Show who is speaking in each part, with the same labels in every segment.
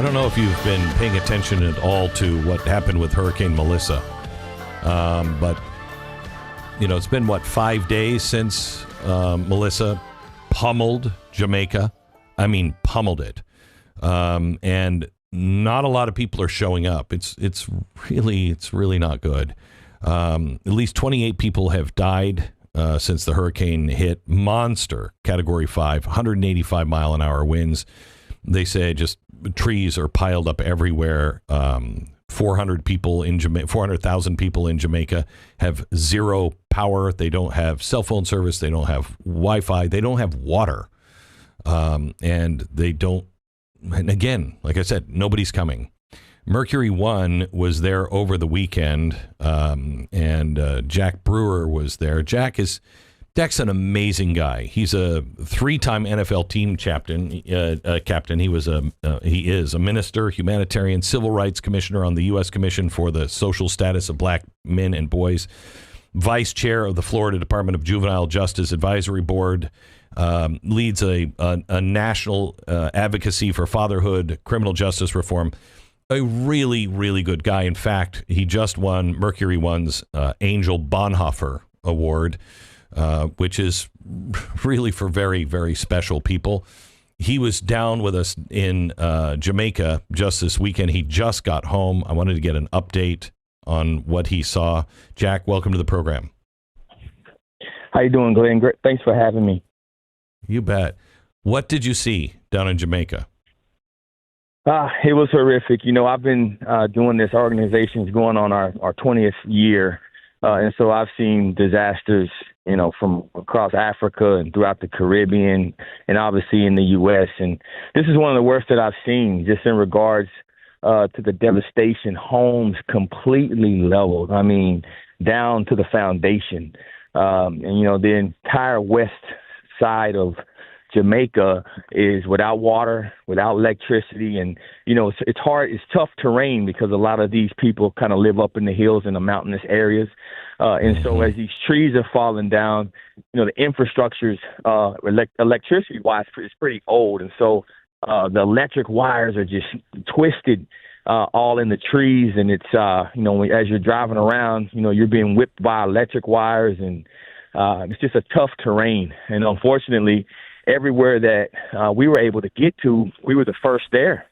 Speaker 1: I don't know if you've been paying attention at all to what happened with Hurricane Melissa, but it's been 5 days since Melissa pummeled Jamaica. I mean, pummeled it, and not a lot of people are showing up. It's really not good. At least 28 people have died since the hurricane hit. Monster Category 5, 185 mile an hour winds. They say just trees are piled up everywhere. 400,000 people in Jamaica have zero power. They don't have cell phone service. They don't have Wi-Fi. They don't have water. And they don't. And again, like I said, nobody's coming. Mercury One was there over the weekend, and Jack Brewer was there. Jack's an amazing guy. He's a 3-time NFL team captain. He is a minister, humanitarian, civil rights commissioner on the U.S. Commission for the Social Status of Black Men and Boys, vice chair of the Florida Department of Juvenile Justice Advisory Board, leads a national advocacy for fatherhood, criminal justice reform. A really, really good guy. In fact, he just won Mercury One's Angel Bonhoeffer Award, which is really for very, very special people. He was down with us in Jamaica just this weekend. He just got home. I wanted to get an update on what he saw. Jack, welcome to the program.
Speaker 2: How you doing, Glenn? Great. Thanks for having me.
Speaker 1: You bet. What did you see down in Jamaica?
Speaker 2: It was horrific. I've been doing this organization going on our 20th year. And so I've seen disasters, from across Africa and throughout the Caribbean and obviously in the U.S. And this is one of the worst that I've seen just in regards to the devastation. Homes completely leveled. I mean, down to the foundation. The entire west side of Jamaica is without water, without electricity. And, it's hard. It's tough terrain because a lot of these people kind of live up in the hills and the mountainous areas. And so as these trees are falling down, the infrastructure's electricity wise is pretty old. And so the electric wires are just twisted all in the trees. And it's, as you're driving around, you're being whipped by electric wires. And it's just a tough terrain. And unfortunately, everywhere that we were able to get to, we were the first there.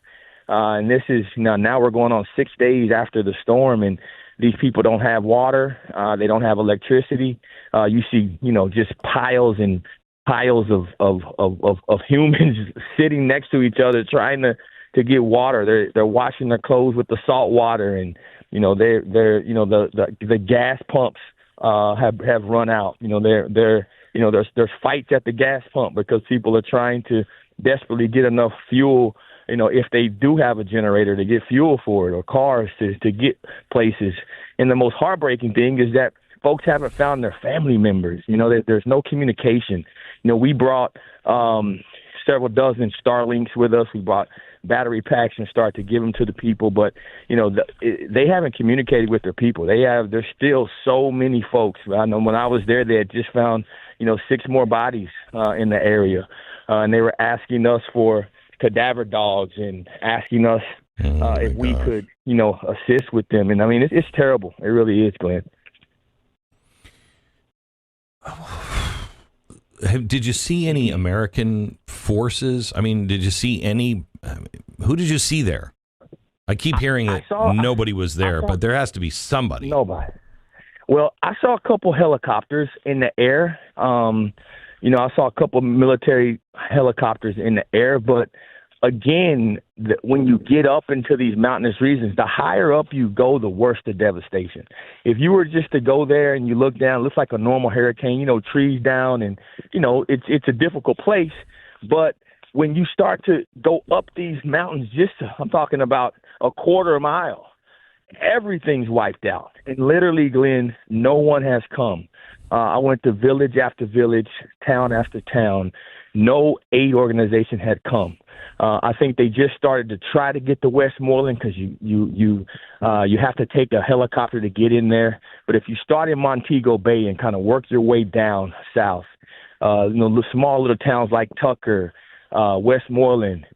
Speaker 2: And this is now we're going on 6 days after the storm, and these people don't have water. They don't have electricity. You see, just piles and piles of humans sitting next to each other trying to get water. They're washing their clothes with the salt water, and the gas pumps have run out. There's fights at the gas pump because people are trying to desperately get enough fuel, if they do have a generator, to get fuel for it, or cars to get places. And the most heartbreaking thing is that folks haven't found their family members. There's no communication. We brought several dozen Starlinks with us. We brought battery packs and start to give them to the people, but they haven't communicated with their people. There's still so many folks. I know when I was there, they had just found 6 more bodies in the area, and they were asking us for cadaver dogs and asking us if we could assist with them. And I mean, it's terrible. It really is, Glenn.
Speaker 1: Did you see any American forces? I mean, did you see any? Who did you see there? I keep hearing that nobody was there, but there has to be somebody.
Speaker 2: Nobody. Well, I saw a couple helicopters in the air. I saw a couple military helicopters in the air, but again, when you get up into these mountainous regions, the higher up you go, the worse the devastation. If you were just to go there and you look down, it looks like a normal hurricane, trees down, and, it's a difficult place. But when you start to go up these mountains, I'm talking about a quarter mile, everything's wiped out. And literally, Glenn, no one has come. I went to village after village, town after town. No aid organization had come. I think they just started to try to get to Westmoreland because you have to take a helicopter to get in there. But if you start in Montego Bay and kind of work your way down south, small little towns like Tucker, Westmoreland,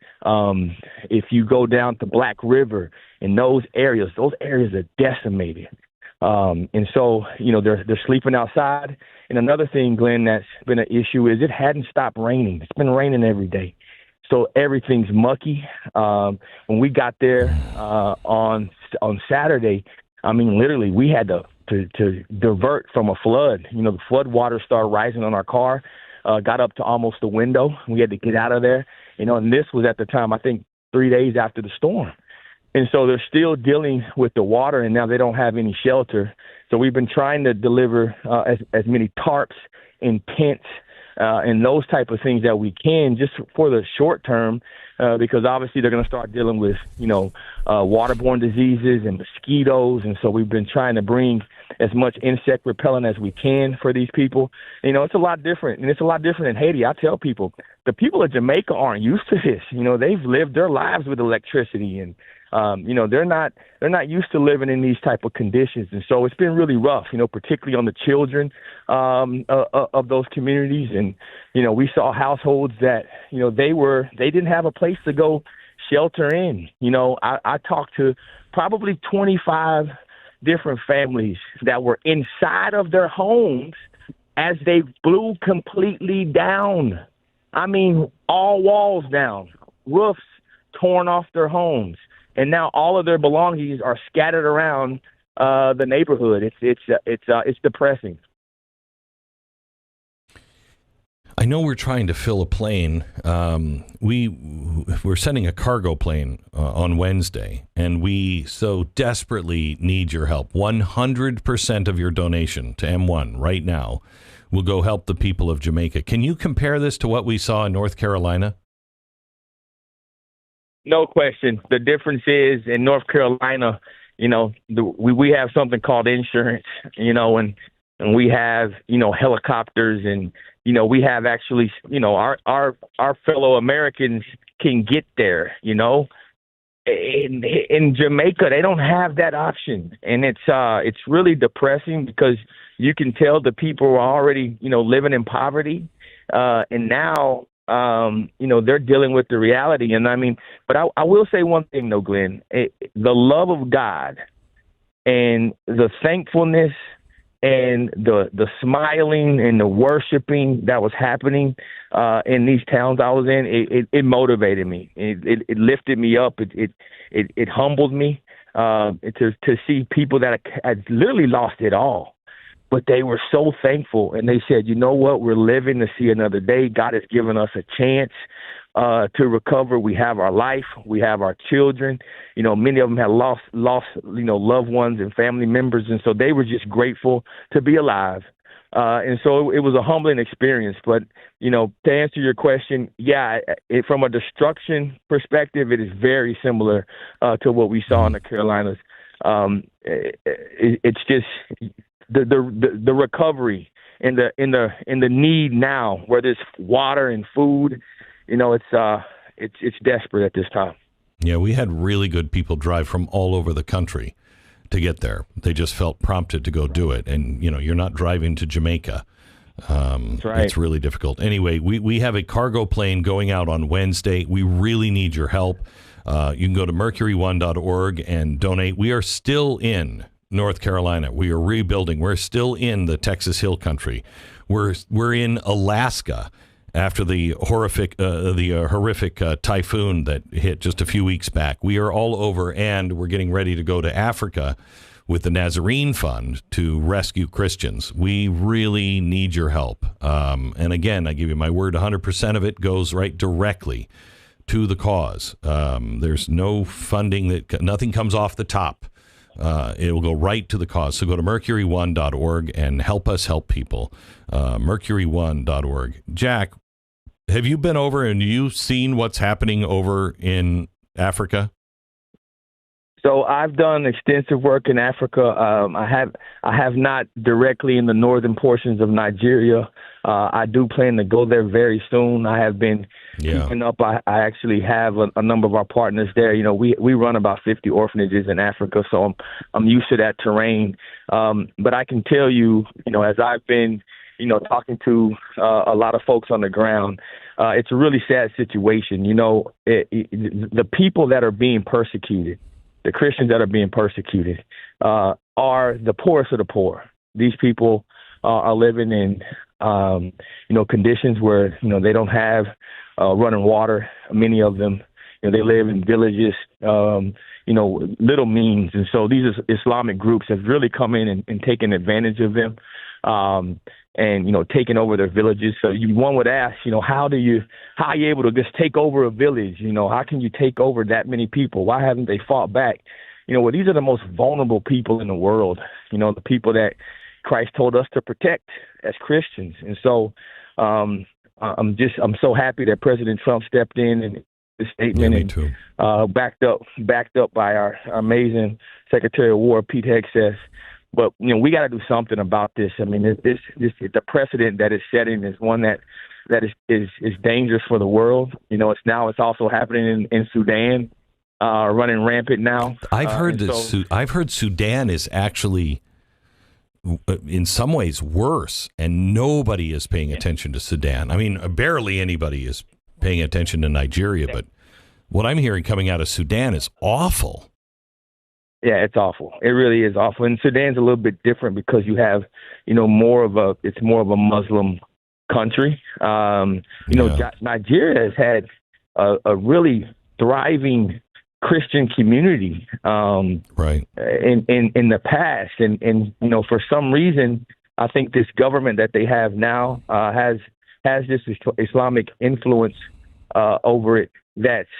Speaker 2: if you go down to Black River, in those areas are decimated. And so, they're sleeping outside. And another thing, Glenn, that's been an issue is it hadn't stopped raining. It's been raining every day. So everything's mucky. When we got there on Saturday, I mean, literally, we had to divert from a flood. The flood water started rising on our car, got up to almost the window. We had to get out of there. And this was at the time, I think, 3 days after the storm. And so they're still dealing with the water, and now they don't have any shelter. So we've been trying to deliver as many tarps and tents and those type of things that we can just for the short term, because obviously they're going to start dealing with, waterborne diseases and mosquitoes. And so we've been trying to bring as much insect repellent as we can for these people. It's a lot different, and it's a lot different in Haiti. I tell people, the people of Jamaica aren't used to this. They've lived their lives with electricity, and they're not used to living in these type of conditions. And so it's been really rough, particularly on the children of those communities. And, we saw households that, they didn't have a place to go shelter in. I talked to probably 25 different families that were inside of their homes as they blew completely down. I mean, all walls down, roofs torn off their homes. And now all of their belongings are scattered around the neighborhood. It's depressing.
Speaker 1: I know we're trying to fill a plane. We're sending a cargo plane on Wednesday, and we so desperately need your help. 100% of your donation to M1 right now will go help the people of Jamaica. Can you compare this to what we saw in North Carolina?
Speaker 2: No question. The difference is in North Carolina, we have something called insurance, and we have, helicopters, and, we have actually, our fellow Americans can get there, In Jamaica, they don't have that option. And it's really depressing because you can tell the people are already, living in poverty. And now, they're dealing with the reality. And I mean, but I will say one thing though, Glenn, the love of God and the thankfulness and the smiling and the worshiping that was happening in these towns I was in, it motivated me. It lifted me up. It humbled me to see people that had literally lost it all. But they were so thankful, and they said, you know what, we're living to see another day. God has given us a chance to recover. We have our life. We have our children. Many of them had lost, loved ones and family members, and so they were just grateful to be alive. And so it was a humbling experience. But, to answer your question, from a destruction perspective, it is very similar to what we saw in the Carolinas. It's just the recovery and the need now, where there's water and food, it's desperate at this time.
Speaker 1: Yeah, we had really good people drive from all over the country to get there. They just felt prompted to go do it. And, you're not driving to Jamaica. That's right. It's really difficult. Anyway, we have a cargo plane going out on Wednesday. We really need your help. You can go to mercury1.org and donate. We are still in North Carolina. We are rebuilding. We're still in the Texas Hill Country. We're in Alaska after the horrific typhoon that hit just a few weeks back. We are all over, and we're getting ready to go to Africa with the Nazarene Fund to rescue Christians. We really need your help. And again, I give you my word, 100% of it goes right directly to the cause. There's no funding, nothing comes off the top. It will go right to the cause. So go to mercury1.org and help us help people. Mercury1.org. Jack, have you been over and you seen what's happening over in Africa?
Speaker 2: So I've done extensive work in Africa. I have not directly in the northern portions of Nigeria. I do plan to go there very soon. I have been keeping up. I actually have a number of our partners there. We run about 50 orphanages in Africa, so I'm used to that terrain. But I can tell you, as I've been talking to a lot of folks on the ground, it's a really sad situation. The people that are being persecuted, the Christians that are being persecuted, are the poorest of the poor. These people are living in, conditions where, they don't have running water. Many of them, they live in villages, little means. And so these Islamic groups have really come in and taken advantage of them, and taking over their villages. So one would ask, how are you able to just take over a village? How can you take over that many people? Why haven't they fought back? Well, these are the most vulnerable people in the world, the people that Christ told us to protect as Christians. And so I'm so happy that President Trump stepped in and the statement, and backed up by our amazing Secretary of War, Pete Hegseth. But we got to do something about this. I mean, the precedent that it's setting is one that is dangerous for the world. It's also happening in Sudan, running rampant now.
Speaker 1: I've heard Sudan is actually, in some ways, worse, and nobody is paying attention to Sudan. I mean, barely anybody is paying attention to Nigeria, but what I'm hearing coming out of Sudan is awful.
Speaker 2: Yeah, it's awful. It really is awful. And Sudan's a little bit different because you have, it's more of a Muslim country. Nigeria has had a really thriving Christian community,
Speaker 1: right,
Speaker 2: in the past. And for some reason, I think this government that they have now has this Islamic influence over it that's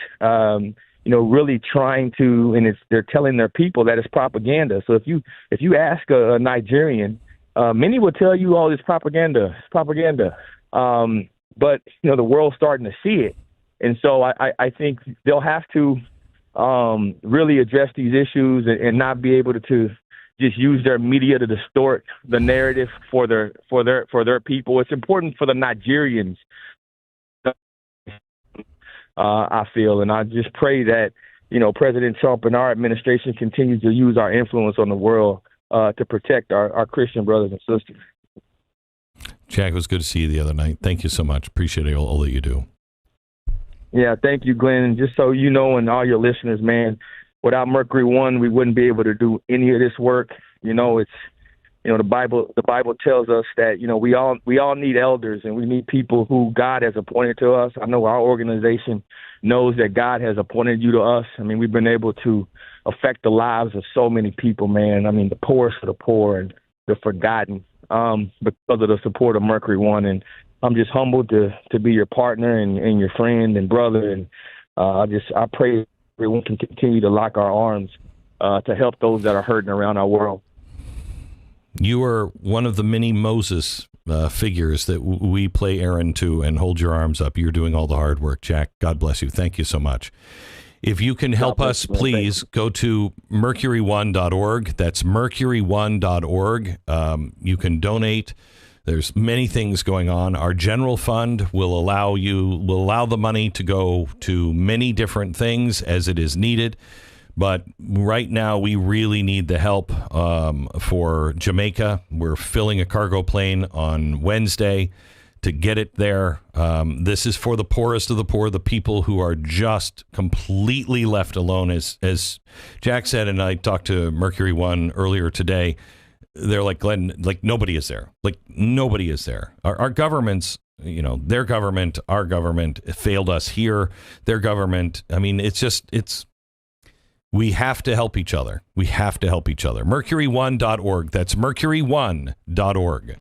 Speaker 2: really trying to, and they're telling their people that it's propaganda. So if you ask a Nigerian, many will tell you, "Oh, it's propaganda, it's propaganda." But the world's starting to see it, and so I think they'll have to really address these issues and not be able to just use their media to distort the narrative for their people. It's important for the Nigerians, I feel, and I just pray that President Trump and our administration continues to use our influence on the world to protect our Christian brothers and sisters.
Speaker 1: Jack, it was good to see you the other night. Thank you so much. Appreciate all that you do.
Speaker 2: Yeah, thank you, Glenn. And just so you know, and all your listeners, man, without Mercury One, we wouldn't be able to do any of this work. It's the Bible tells us that we all need elders, and we need people who God has appointed to us. I know our organization knows that God has appointed you to us. I mean, we've been able to affect the lives of so many people, man. I mean, the poorest of the poor and the forgotten, because of the support of Mercury One. And I'm just humbled to be your partner and your friend and brother. And I pray everyone can continue to lock our arms to help those that are hurting around our world.
Speaker 1: You are one of the many Moses figures that we play errand to and hold your arms up. You're doing all the hard work, Jack. God bless you. Thank you so much. If you can help us, please go to mercury1.org. That's mercury1.org. You can donate. There's many things going on. Our general fund will allow the money to go to many different things as it is needed. But right now, we really need the help for Jamaica. We're filling a cargo plane on Wednesday to get it there. This is for the poorest of the poor, the people who are just completely left alone. As Jack said, and I talked to Mercury One earlier today, they're like, Glenn, like nobody is there. Like nobody is there. Our governments, their government, our government failed us here. Their government, I mean, we have to help each other. We have to help each other. Mercury1.org. That's mercury1.org.